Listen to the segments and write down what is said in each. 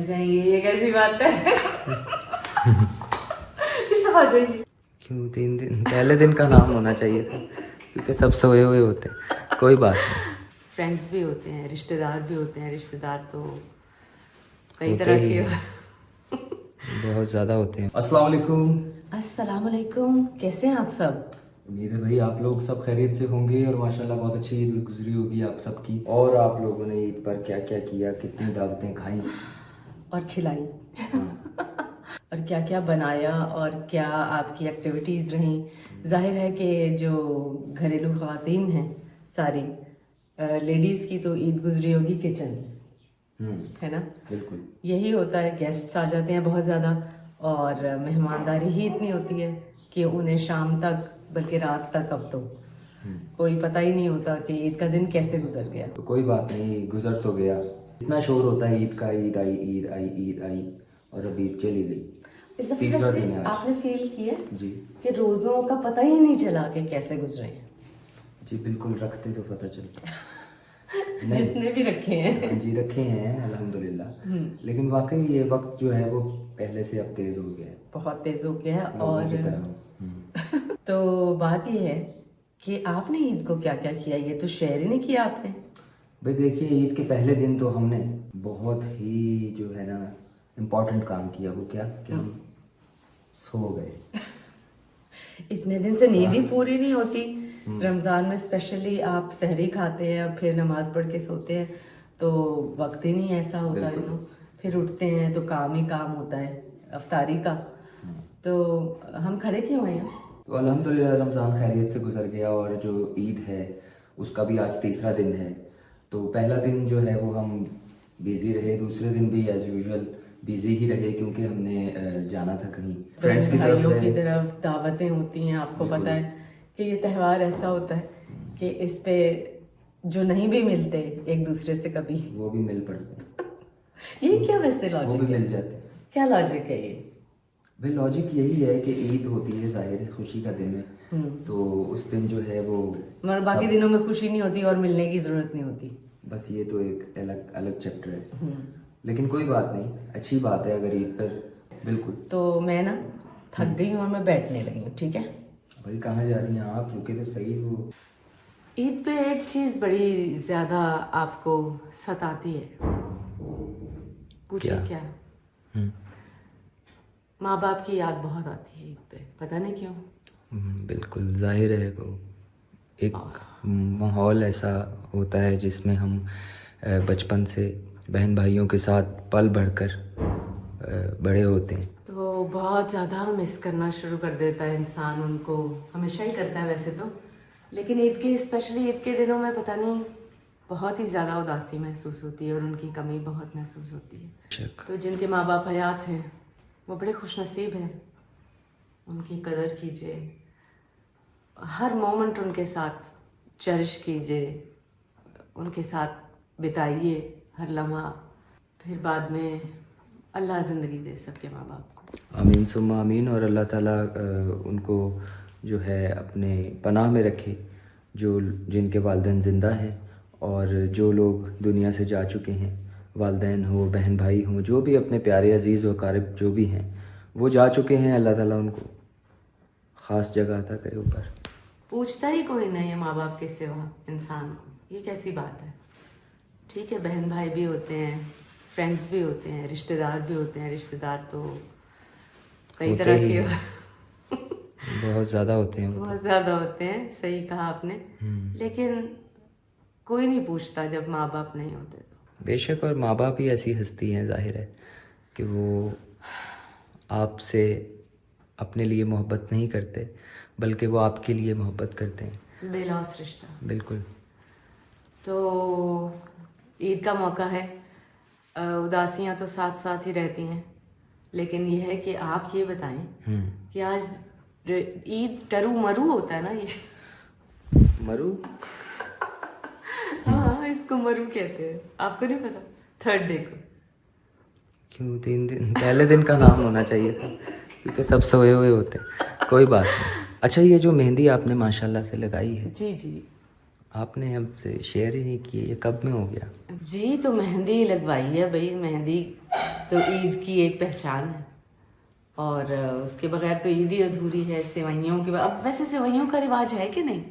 लग जाएंगे, ये कैसी बात है? फिर सब आ जाएंगे। क्यों 3 दिन पहले दिन का नाम होना चाहिए था, क्योंकि सब सोए हुए होते हैं। कोई बात नहीं, फ्रेंड्स भी होते हैं, रिश्तेदार भी होते हैं। रिश्तेदार तो कई होते तरह ही के हैं, बहुत ज़्यादा होते हैं। अस्सलाम वालेकुम। अस्सलाम वालेकुम, कैसे हैं आप सब? उम्मीद है भाई आप लोग सब खैरियत से होंगे और माशाल्लाह बहुत अच्छी ईद गुजरी होगी आप सबकी। और आप लोगों ने ईद पर क्या क्या किया, कितनी दावतें खाई और खिलाई और क्या क्या बनाया और क्या आपकी एक्टिविटीज़ रहीं। जाहिर है कि जो घरेलू ख़वातीन हैं सारी लेडीज़ की तो ईद गुजरी होगी किचन, है ना? बिल्कुल। यही होता है, गेस्ट्स आ जाते हैं बहुत ज़्यादा और मेहमानदारी ही इतनी होती है कि उन्हें शाम तक बल्कि रात तक अब तो कोई पता ही नहीं होता कि ईद का दिन कैसे गुजर गया। तो कोई बात नहीं, गुजर तो गया। इतना शोर होता है ईद का, ईद आई ईद आई ईद आई, और अब ईद चली गई। इस दफे तीसरा वैसे दिन है आज। आपने फील किया जी कि रोज़ों का पता ही नहीं चला कि कैसे गुजरे हैं? जी बिल्कुल, रखते तो पता चलता। जितने भी रखे हैं। हाँ जी, रखे हैं अल्हम्दुलिल्लाह। लेकिन वाकई ये वक्त जो है वो पहले से अब तेज हो गया है, बहुत तेज हो गया है। लोगों की और तरह। तो बात ये है कि आपने ईद को क्या क्या किया, ये तो शेयर ही नहीं किया आपने। भाई देखिए, ईद के पहले दिन तो हमने बहुत ही जो है ना इम्पोर्टेंट काम किया। वो क्या कि हम सो गए। इतने दिन से नींद ही पूरी नहीं होती। रमजान में स्पेशली आप सहरी खाते हैं और फिर नमाज पढ़ के सोते हैं तो वक्त ही नहीं ऐसा होता है ना। फिर उठते हैं तो काम ही काम होता है अफ्तारी का। तो हम खड़े क्यों हैं? तो अल्हम्दुलिल्लाह रमज़ान खैरियत से गुजर गया और जो ईद है उसका भी आज तीसरा दिन है। तो पहला दिन जो है वो हम बिज़ी रहे, दूसरे दिन भी एज़ यूजुअल बिज़ी ही रहे क्योंकि हमने जाना था कहीं फ्रेंड्स की तरफ भाइयों गए। की तरफ दावतें होती हैं। आपको पता है कि ये त्यौहार ऐसा होता है कि इस पे जो नहीं भी मिलते एक दूसरे से कभी, वो भी मिल पड़ते हैं, ये क्या वैसे वो लॉजिक भी है? मिल जाते हैं। क्या लॉजिक है ये? भाई लॉजिक यही है कि ईद होती है, जाहिर है खुशी का दिन है, तो उस दिन जो है वो मगर बाकी दिनों में खुशी नहीं होती और मिलने की जरूरत नहीं होती। बस ये तो एक अलग अलग चैप्टर है। लेकिन कोई बात नहीं, अच्छी बात है अगर ईद पर। बिल्कुल। तो मैं ना थक गई हूँ और मैं बैठने लगी हूँ, ठीक है? भाई कहाँ जा रही हैं आप, रुके तो सही। वो ईद पे एक चीज बड़ी ज्यादा आपको सताती है। पूछिए क्या? माँ बाप की याद बहुत आती है ईद पे, पता नहीं क्यों। बिल्कुल जाहिर है, वो एक माहौल ऐसा होता है जिसमें हम बचपन से बहन भाइयों के साथ पल बढ़कर बड़े होते हैं। तो बहुत ज़्यादा मिस करना शुरू कर देता है इंसान उनको, हमेशा ही करता है वैसे तो, लेकिन ईद के स्पेशली ईद के दिनों में पता नहीं बहुत ही ज़्यादा उदासी महसूस होती है और उनकी कमी बहुत महसूस होती है। तो जिनके माँ बाप हयात हैं वो बड़े खुशनसीब हैं, उनकी कदर कीजिए, हर मोमेंट उनके साथ चेरिश कीजिए, उनके साथ बिताइए हर लम्हा। फिर बाद में अल्लाह ज़िंदगी दे सबके माँ बाप को। आमीन सुम्मा आमीन। और अल्लाह ताला उनको जो है अपने पनाह में रखे, जो जिनके वालिदैन ज़िंदा हैं और जो लोग दुनिया से जा चुके हैं, वालिदैन हो, बहन भाई हों, जो भी अपने प्यारे अजीज़ व क़ारिब जो भी हैं वो जा चुके हैं, अल्लाह ताला उनको ख़ास जगह अता करे ऊपर। पूछता ही कोई नहीं है माँ बाप के सिवा इंसान को, ये कैसी बात है? ठीक है, बहन भाई भी होते हैं, फ्रेंड्स भी होते हैं, रिश्तेदार भी होते हैं। रिश्तेदार तो कई होते तरह ही के हैं, बहुत ज़्यादा होते हैं वो तो। बहुत ज़्यादा होते हैं, सही कहा आपने। लेकिन कोई नहीं पूछता जब माँ बाप नहीं होते तो। बेशक, और माँ बाप ही ऐसी हस्ती हैं, जाहिर है कि वो आपसे अपने लिए मोहब्बत नहीं करते बल्कि वो आपके लिए मोहब्बत करते हैं। बेलौस रिश्ता। बिल्कुल। तो ईद का मौका है, उदासियाँ तो साथ साथ ही रहती हैं, लेकिन यह है कि आप ये बताएं कि आज ईद टरू मरू होता है ना, ये मरू। हाँ, इसको मरू कहते हैं, आपको नहीं पता? थर्ड डे को। क्यों 3 दिन पहले दिन का नाम होना चाहिए था, क्योंकि सब सोए हुए होते हैं। कोई बात नहीं। अच्छा, ये जो मेहंदी आपने माशाल्लाह से लगाई है, जी जी, आपने अब से शेयर ही नहीं किए, ये कब में हो गया? जी तो मेहंदी लगवाई है भाई, मेहंदी तो ईद की एक पहचान है, और उसके बगैर तो ईद ही अधूरी है। सेवइयों के अब वैसे सेवइयों का रिवाज है कि नहीं?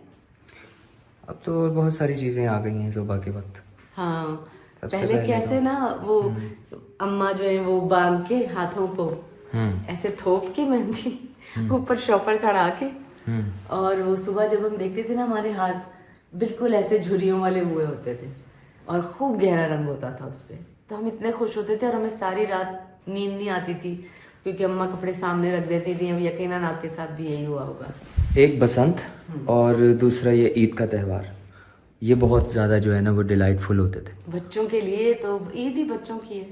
अब तो और बहुत सारी चीज़ें आ गई हैं सुबह के वक्त। हाँ, सबसे पहले पहले कैसे तो ना वो अम्मा जो है वो बांध के हाथों को ऐसे थोप के मेहंदी ऊपर शॉपर चढ़ा के, और वो सुबह जब हम देखते थे ना हमारे हाथ बिल्कुल ऐसे झुर्रियों वाले हुए होते थे और खूब गहरा रंग होता था उस पे, तो हम इतने खुश होते थे और हमें सारी रात नींद नहीं आती थी क्योंकि अम्मा कपड़े सामने रख देती थी। अब यकीनन आपके साथ भी यही हुआ होगा। एक बसंत और दूसरा ये ईद का त्यौहार, ये बहुत ज़्यादा जो है ना वो डिलाइटफुल होते थे बच्चों के लिए। तो ईद ही बच्चों की है,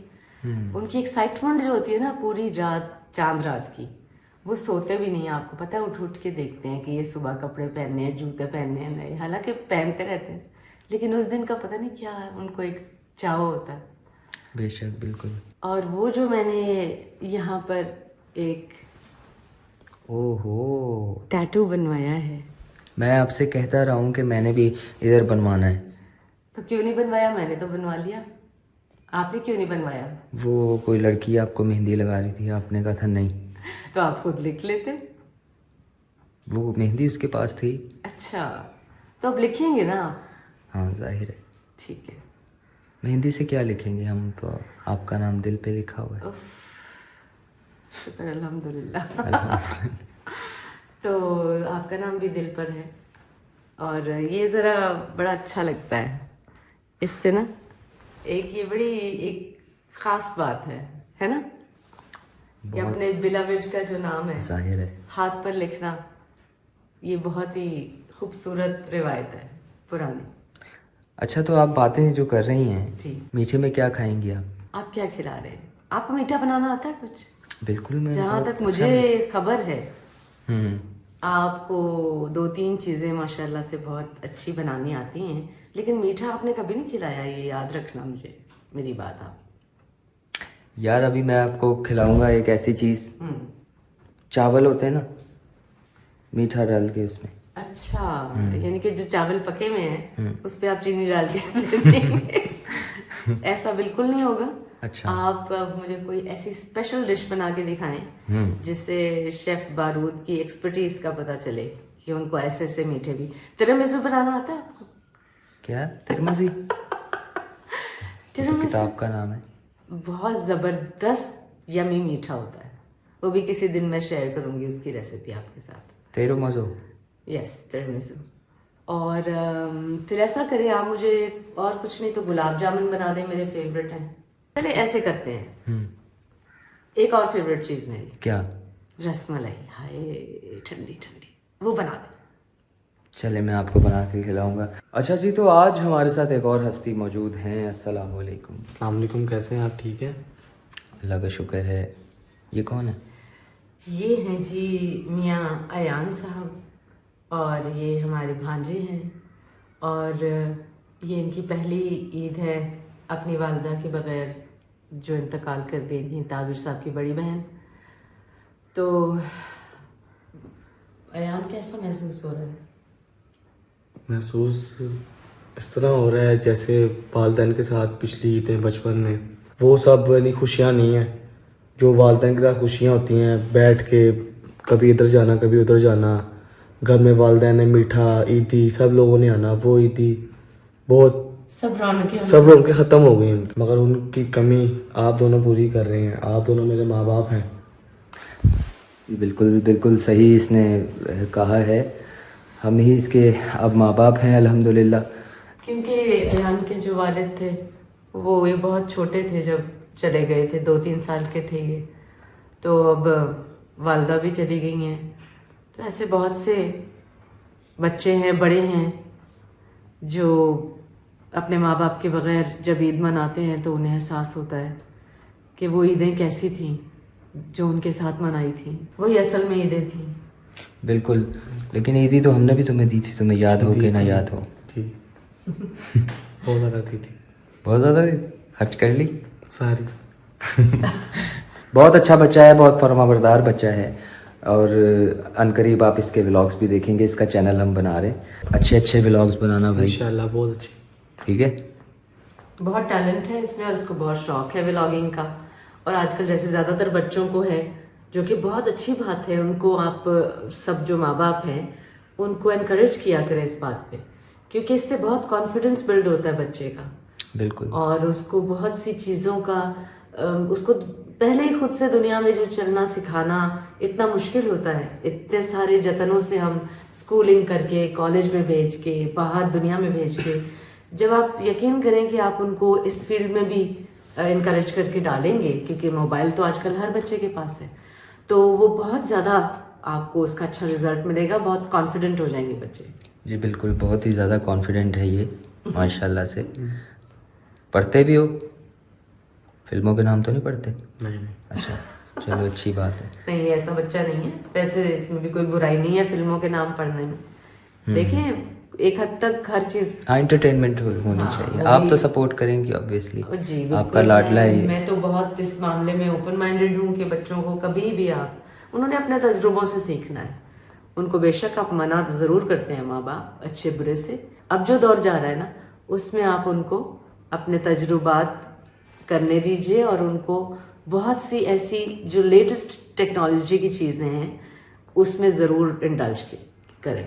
उनकी एक्साइटमेंट जो होती है ना पूरी रात, चांद रात की, वो सोते भी नहीं है। आपको पता है, उठ उठ के देखते हैं कि ये सुबह कपड़े पहनने हैं, जूते पहनने हैं, नहीं, हालांकि पहनते रहते हैं, लेकिन उस दिन का पता नहीं क्या है, उनको एक चाव होता है। बेशक, बिल्कुल। और वो जो मैंने यहाँ पर एक ओहो, टैटू बनवाया है, मैं आपसे कहता रहा हूँ कि मैंने भी इधर बनवाना है। तो क्यों नहीं बनवाया? मैंने तो बनवा लिया, आपने क्यों नहीं बनवाया? वो कोई लड़की आपको मेहंदी लगा रही थी, आपने कहा था नहीं, तो आप खुद लिख लेते। वो मेहंदी उसके पास थी। अच्छा, तो अब लिखेंगे ना? हाँ, जाहिर है। ठीक है। मेहंदी से क्या लिखेंगे हम, तो आपका नाम दिल पे लिखा हुआ है। उफ, शुक्र अल्हम्दुलिल्लाह। अल्हम्दुलिल्लाह। तो आपका नाम भी दिल पर है, और ये ज़रा बड़ा अच्छा लगता है। इससे ना एक ये बड़ी एक ख़ास बात है ना, कि अपने बिलाविड का जो नाम है जाहिर है। हाथ पर लिखना, ये बहुत ही खूबसूरत रिवायत है पुरानी। अच्छा, तो आप बातें जो कर रही हैं, जी। मीठे में क्या खाएंगी आप? आप क्या खिला रहे हैं? आपको मीठा बनाना आता है कुछ? बिल्कुल, मैं जहाँ बहुत तक मुझे खबर है, हम्म आपको 2-3 चीज़ें माशाल्लाह से बहुत अच्छी बनानी आती हैं, लेकिन मीठा आपने कभी नहीं खिलाया, ये याद रखना मुझे, मेरी बात आप। यार, अभी मैं आपको खिलाऊंगा एक ऐसी चीज़, चावल होते हैं ना, मीठा डाल के उसमें। अच्छा, यानी कि जो चावल पके हुए हैं उस पे आप चीनी डाल के दे देंगे। ऐसा बिल्कुल नहीं होगा। अच्छा। आप मुझे कोई ऐसी स्पेशल डिश बना के दिखाएं जिससे शेफ बारूद की एक्सपर्टीज का पता चले कि उनको ऐसे ऐसे मीठे भी। तिरामिसू बनाना आता है आपको? क्या तिरमिज़ी? तिरामिसू किताब का नाम है। बहुत ज़बरदस्त यमी मीठा होता है, वो भी किसी दिन मैं शेयर करूंगी उसकी रेसिपी आपके साथ। तिरामिसू। Yes, tiramisu. और फिर ऐसा करें आप, मुझे और कुछ नहीं तो गुलाब जामुन बना दें, मेरे फेवरेट हैं। चले ऐसे करते हैं, एक और फेवरेट चीज़ मेरी, क्या? रसमलाई। हाय, ठंडी ठंडी, वो बना दें। चले, मैं आपको बना के खिलाऊंगा। अच्छा जी, तो आज हमारे साथ एक और हस्ती मौजूद हैं। अस्सलाम वालेकुम। अस्सलाम वालेकुम, कैसे हैं आप? ठीक है, अल्लाह का शुक्र है। ये कौन है? ये हैं जी मियाँ अयान साहब, और ये हमारे भांजे हैं, और ये इनकी पहली ईद है अपनी वालिदा के बगैर, जो इंतकाल कर गई थी, ताबिर साहब की बड़ी बहन। तो अयान, कैसा महसूस हो रहा है? महसूस इस तरह हो रहा है जैसे वालिदैन के साथ पिछली ईदें बचपन में, वो सब यानी खुशियाँ नहीं हैं जो वालिदैन के साथ खुशियाँ होती हैं। बैठ के कभी इधर जाना कभी उधर जाना, घर में वालिदैन ने मीठा, ईदी, सब लोगों ने आना, वो ईदी बहुत सब रौनकें सब उनके ख़त्म हो गई हैं, मगर उनकी कमी आप दोनों पूरी कर रहे हैं। आप दोनों मेरे माँ बाप हैं। बिल्कुल बिल्कुल सही इसने कहा है, हम ही इसके अब माँ बाप हैं अल्हम्दुलिल्लाह। क्योंकि अयान के जो वालिद थे वो ये बहुत छोटे थे जब चले गए थे, 2-3 साल के थे ये, तो अब वालदा भी चली गई हैं। तो ऐसे बहुत से बच्चे हैं, बड़े हैं, जो अपने माँ बाप के बगैर जब ईद मनाते हैं तो उन्हें एहसास होता है कि वो ईदें कैसी थीं जो उनके साथ मनाई थी, वही असल में ईदें थीं। बिल्कुल, लेकिन ईदी तो हमने भी तुम्हें दी थी, तुम्हें याद हो कि ना याद हो? जी, बहुत ज़्यादा थी। बहुत ज़्यादा खर्च कर ली सारी। बहुत अच्छा बच्चा है, बहुत फर्माबरदार बच्चा है। और अनकरीब आप इसके व्लॉग्स भी देखेंगे। इसका चैनल हम बना रहे हैं, अच्छे अच्छे व्लॉग्स बनाना भाई, इंशाल्लाह बहुत अच्छी। ठीक है। बहुत टैलेंट है इसमें और उसको बहुत शौक है व्लॉगिंग का। और आजकल जैसे ज़्यादातर बच्चों को है, जो कि बहुत अच्छी बात है, उनको आप सब जो माँ बाप हैं उनको एनकरेज किया करें इस बात पे, क्योंकि इससे बहुत कॉन्फिडेंस बिल्ड होता है बच्चे का। बिल्कुल। और उसको बहुत सी चीज़ों का उसको पहले ही खुद से दुनिया में जो चलना सिखाना इतना मुश्किल होता है। इतने सारे जतनों से हम स्कूलिंग करके, कॉलेज में भेज के, बाहर दुनिया में भेज के, जब आप यकीन करें कि आप उनको इस फील्ड में भी इनकरेज करके डालेंगे, क्योंकि मोबाइल तो आजकल हर बच्चे के पास है, तो वो बहुत ज़्यादा आपको उसका अच्छा रिजल्ट मिलेगा, बहुत कॉन्फिडेंट हो जाएंगे बच्चे। जी बिल्कुल, बहुत ही ज़्यादा कॉन्फिडेंट है ये माशाल्लाह से। पढ़ते भी हो? फिल्मों के नाम तो नहीं पढ़ते? नहीं। अच्छा, चलो अच्छी बात है। नहीं, ऐसा बच्चा नहीं है। वैसे इसमें भी कोई बुराई नहीं है फिल्मों के नाम पढ़ने में। देखिए एक हद तक हर चीज, हाँ, एंटरटेनमेंट होनी चाहिए। आप तो सपोर्ट करेंगी ऑब्वियसली, जी बिल्कुल, आपका लाडला है। मैं तो बहुत इस मामले में ओपन माइंडेड हूँ कि बच्चों को कभी भी आप, उन्होंने अपने तजुर्बों से सीखना है। उनको बेशक आप मना जरूर करते हैं माँ बाप अच्छे बुरे से, अब जो दौर जा रहा है ना उसमें आप उनको अपने तजुर्बात करने दीजिए और उनको बहुत सी ऐसी जो लेटेस्ट टेक्नोलॉजी की चीज़ें हैं उसमें ज़रूर इंडल्ज करें।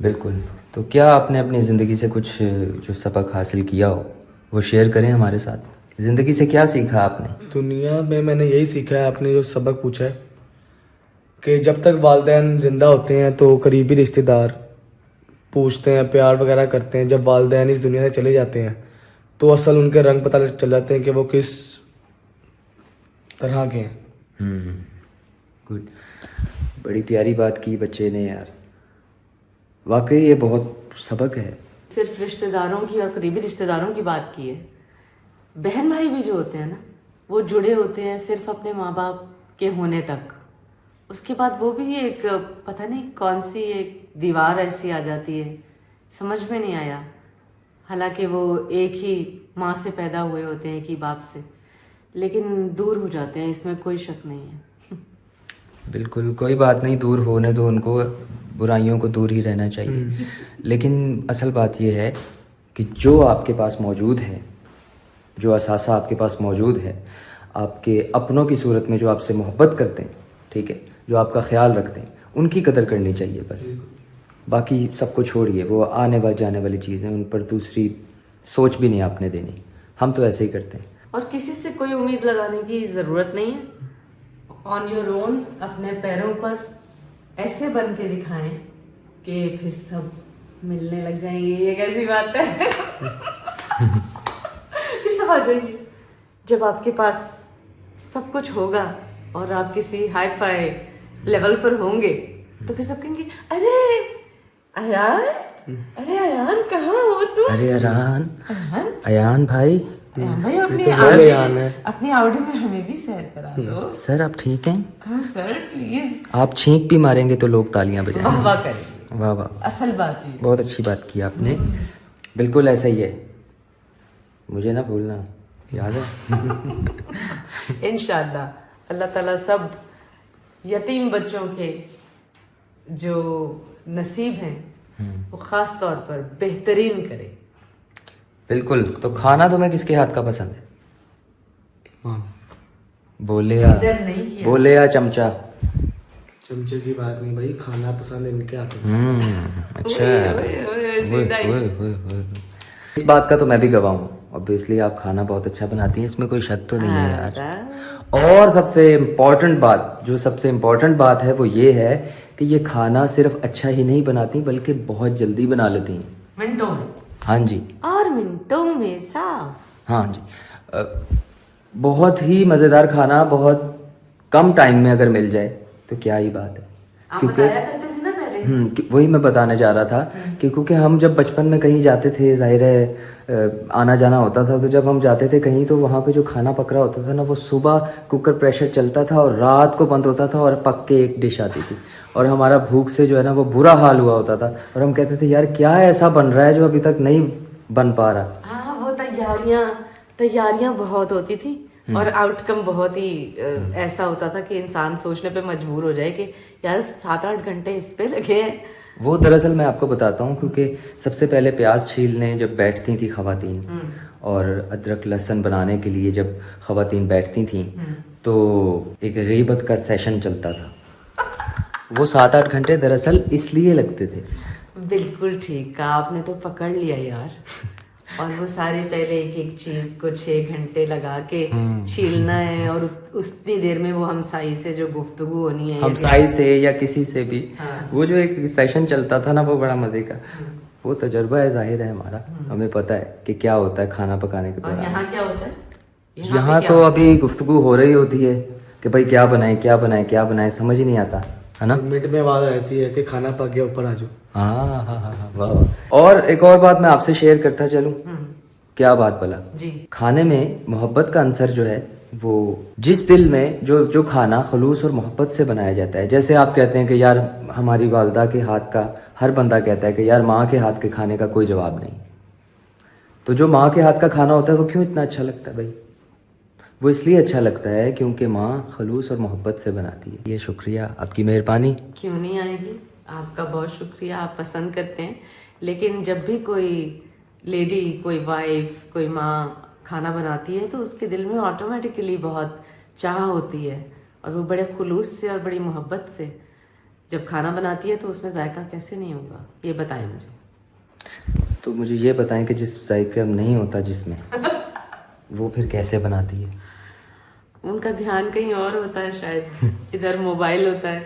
बिल्कुल। तो क्या आपने अपनी ज़िंदगी से कुछ जो सबक हासिल किया हो वो शेयर करें हमारे साथ। ज़िंदगी से क्या सीखा आपने? दुनिया में मैंने यही सीखा है, आपने जो सबक पूछा है, कि जब तक वालिदैन ज़िंदा होते हैं तो करीबी रिश्तेदार पूछते हैं, प्यार वगैरह करते हैं। जब वालिदैन इस दुनिया से चले जाते हैं तो असल उनके रंग पता चल जाते हैं कि वो किस तरह के हैं। गुड, बड़ी प्यारी बात की बच्चे ने यार, वाकई ये बहुत सबक है। सिर्फ रिश्तेदारों की और करीबी रिश्तेदारों की बात की है, बहन भाई भी जो होते हैं ना वो जुड़े होते हैं सिर्फ अपने माँ बाप के होने तक। उसके बाद वो भी एक पता नहीं कौन सी एक दीवार ऐसी आ जाती है, समझ में नहीं आया। हालांकि वो एक ही माँ से पैदा हुए होते हैं, एक ही बाप से, लेकिन दूर हो जाते हैं, इसमें कोई शक नहीं है। बिल्कुल, कोई बात नहीं, दूर होने दो उनको, बुराइयों को दूर ही रहना चाहिए। लेकिन असल बात यह है कि जो आपके पास मौजूद है, जो असासा आपके पास मौजूद है, आपके अपनों की सूरत में जो आपसे मोहब्बत करते हैं, ठीक है, जो आपका ख्याल रखते हैं, उनकी कदर करनी चाहिए बस। बाकी सबको छोड़िए, वो आने वाली जाने वाली चीज़ें, उन पर दूसरी सोच भी नहीं आपने देनी। हम तो ऐसे ही करते हैं। और किसी से कोई उम्मीद लगाने की ज़रूरत नहीं है। ऑन योर ओन, अपने पैरों पर ऐसे बन के दिखाएं कि फिर सब मिलने लग जाएंगे। ये कैसी बात है? फिर सब आ जाएंगे। जब आपके पास सब कुछ होगा और आप किसी हाई फाई लेवल पर होंगे तो फिर सब कहेंगे, अरे अयान, अरे अयान कहाँ हो तुम? अरे अयान भाई, भाई अपनी ऑडियो में हमें भी सैर करा दो। सर आप ठीक हैं? हाँ सर प्लीज। आप छींक भी मारेंगे तो लोग तालियां बजाएंगे। वाह करेंगे। वाह वाह, असल बात है। बहुत अच्छी बात की आपने। बिल्कुल ऐसा ही है, मुझे ना भूलना, याद है। इंशाल्लाह अल्लाह ताला सब यतीम बच्चों के जो नसीब हैं वो ख़ास तौर पर बेहतरीन करे। बिल्कुल। तो खाना तुम्हें किसके हाथ का पसंद है? हाँ, बोले या इधर नहीं किया। बोले या चमचा? चमचे की बात नहीं भाई, खाना पसंद इनके हाथों में। अच्छा, सीधा ही। इस बात का तो मैं भी गवाह हूँ। ऑब्वियसली आप खाना बहुत अच्छा बनाती हैं, इसमें कोई शक तो नहीं है यार। और सबसे इम्पोर्टेंट बात, जो सबसे इम्पोर्टेंट बात है वो ये है कि ये खाना सिर्फ अच्छा ही नहीं बनाती बल्कि बहुत जल्दी बना लेती हैं। मिनटों में। हाँ जी, और मिनटों में साफ। हाँ जी। बहुत ही मज़ेदार खाना बहुत कम टाइम में अगर मिल जाए तो क्या ही बात है। आप बताया करते थे ना पहले। वही मैं बताने जा रहा था कि क्योंकि हम जब बचपन में कहीं जाते थे, जाहिर है आना जाना होता था, तो जब हम जाते थे कहीं तो वहाँ पे जो खाना पक रहा होता था ना, वो सुबह कुकर प्रेशर चलता था और रात को बंद होता था और पक के एक डिश आती थी, और हमारा भूख से जो है ना वो बुरा हाल हुआ होता था, और हम कहते थे यार क्या ऐसा बन रहा है जो अभी तक नहीं बन पा रहा। हाँ वो तैयारियां बहुत होती थी। और आउटकम बहुत ही ऐसा होता था कि इंसान सोचने पे मजबूर हो जाए कि यार 7-8 घंटे इस पे लगे हैं। वो दरअसल मैं आपको बताता हूँ, क्योंकि सबसे पहले प्याज छीलने जब बैठती थी ख़वातीन और अदरक लहसुन बनाने के लिए जब ख़वातीन बैठती थीं तो एक गीबत का सेशन चलता था। वो 7-8 घंटे दरअसल इसलिए लगते थे। बिल्कुल ठीक कहा आपने, तो पकड़ लिया यार। और वो सारे पहले एक एक चीज को 6 घंटे लगा के छीलना है और उतनी देर में वो हमसाई से जो गुफ्तगू होनी है, हमसाई से या किसी से भी, हाँ। वो जो एक सेशन चलता था ना, वो बड़ा मजे का। वो तजुर्बा है, जाहिर है हमारा, हमें पता है कि क्या होता है खाना पकाने के और दौरान। यहाँ क्या होता है? यहाँ तो अभी गुफ्तगू हो रही होती है कि भाई क्या बनाए क्या बनाए क्या बनाए, समझ ही नहीं आता है ना। मिनट में आवाज रहती है कि खाना पक गया, ऊपर आ जाओ। हाँ, वाह। और एक और बात मैं आपसे शेयर करता चलूं। क्या बात भला? जी। खाने में मोहब्बत का अंसर जो है, वो जिस दिल में जो खाना खलूस और मोहब्बत से बनाया जाता है। जैसे आप कहते हैं कि यार हमारी वालदा के हाथ का, हर बंदा कहता है कि यार माँ के हाथ के खाने का कोई जवाब नहीं। तो जो माँ के हाथ का खाना होता है वो क्यों इतना अच्छा लगता है भाई? वो इसलिए अच्छा लगता है क्योंकि माँ खलूस और मोहब्बत से बनाती है। ये शुक्रिया, आपकी मेहरबानी। क्यों नहीं आएगी, आपका बहुत शुक्रिया, आप पसंद करते हैं। लेकिन जब भी कोई लेडी, कोई वाइफ, कोई माँ खाना बनाती है तो उसके दिल में ऑटोमेटिकली बहुत चाह होती है और वो बड़े खुलूस से और बड़ी मोहब्बत से जब खाना बनाती है तो उसमें जायका कैसे नहीं होगा, ये बताएं मुझे। तो मुझे ये बताएं कि जिस जायका नहीं होता जिसमें वो फिर कैसे बनाती है? उनका ध्यान कहीं और होता है शायद। इधर मोबाइल होता है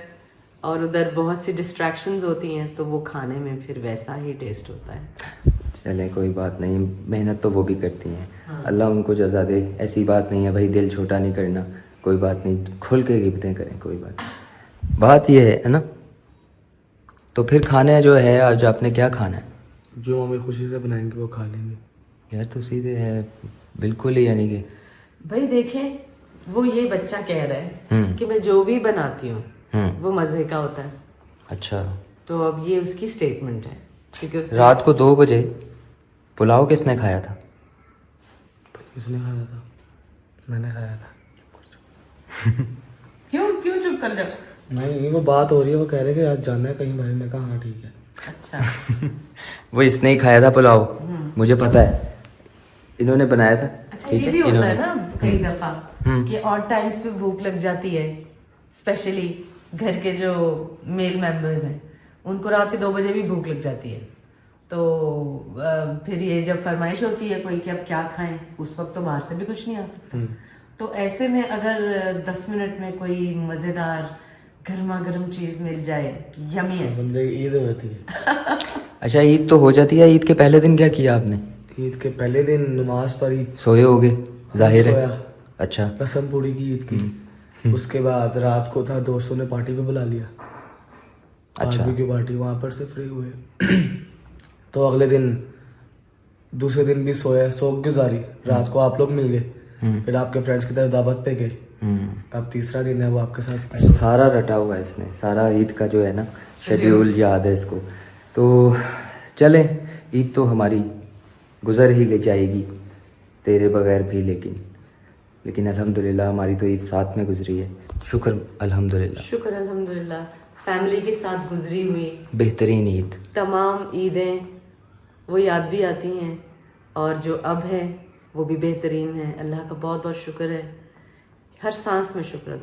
और उधर बहुत सी डिस्ट्रैक्शंस होती हैं, तो वो खाने में फिर वैसा ही टेस्ट होता है। चले कोई बात नहीं, मेहनत तो वो भी करती हैं। हाँ। अल्लाह उनको जज़ा दे। ऐसी बात नहीं है भाई, दिल छोटा नहीं करना, कोई बात नहीं, खुल के गिफ्टें करें, कोई बात ये है ना। तो फिर खाने जो है आज आपने क्या खाना है? जो हमें खुशी से बनाएंगे वो खा लेंगे। यार तो सीधे है बिल्कुल ही, यानी कि भाई देखें, वो ये बच्चा कह रहा है कि मैं जो भी बनाती हूँ वो मज़े का होता है। अच्छा, तो अब ये उसकी स्टेटमेंट है क्योंकि उसने रात को 2 बजे पुलाव किसने खाया था? किसने खाया था? मैंने खाया था। क्यों चुप कर जाओ? नहीं, वो बात हो रही है, वो कह रहे कि आज जाना है कहीं भाई। मैं कहा हाँ ठीक है। अच्छा। वो इसने ही खाया था पुलाव, मुझे पता है, इन्होंने बनाया था। अच्छा, ठीक ये भी होता है इन्होंने ना कई दफा कि ऑड टाइम्स पे भूख लग जाती है, स्पेशली घर के जो मेल मेंबर्स हैं उनको रात के 2 बजे भी भूख लग जाती है। तो फिर ये जब फरमाइश होती है कोई कि अब क्या खाएं, उस वक्त तो बाहर से भी कुछ नहीं आ सकता। तो ऐसे में अगर 10 मिनट में कोई मज़ेदार गर्मा गर्म चीज़ मिल जाए, यमी है। बंदे की ईद हो जाती है। अच्छा, ईद तो हो जाती है। ईद के पहले दिन क्या किया आपने? ईद के पहले दिन नमाज पढ़ी, सोए होगे, जाहिर है। सोया। अच्छा, रसम पूरी की ईद की। उसके बाद रात को था, दोस्तों ने पार्टी पे बुला लिया। अच्छा, बारबेक्यू पार्टी, वहाँ पर से फ्री हुए। तो अगले दिन, दूसरे दिन भी सोया, शौक गुजारी। रात को आप लोग मिल गए, फिर आपके फ्रेंड्स की तरफ दावत पे गए। अब तीसरा दिन है वो आपके साथ। सारा रटा हुआ है इसने, सारा ईद का जो है ना शेड्यूल याद है इसको। तो चलें, ईद तो हमारी गुजर ही ले जाएगी तेरे बगैर भी, लेकिन अल्हम्दुलिल्लाह हमारी तो ईद साथ में गुजरी है। शुक्र अल्हम्दुलिल्लाह, शुक्र अल्हम्दुलिल्लाह, फैमिली के साथ गुजरी हुई बेहतरीन ईद। तमाम ईदें वो याद भी आती हैं और जो अब है वो भी बेहतरीन है। अल्लाह का बहुत बहुत शुक्र है, हर सांस में शुक्र अदा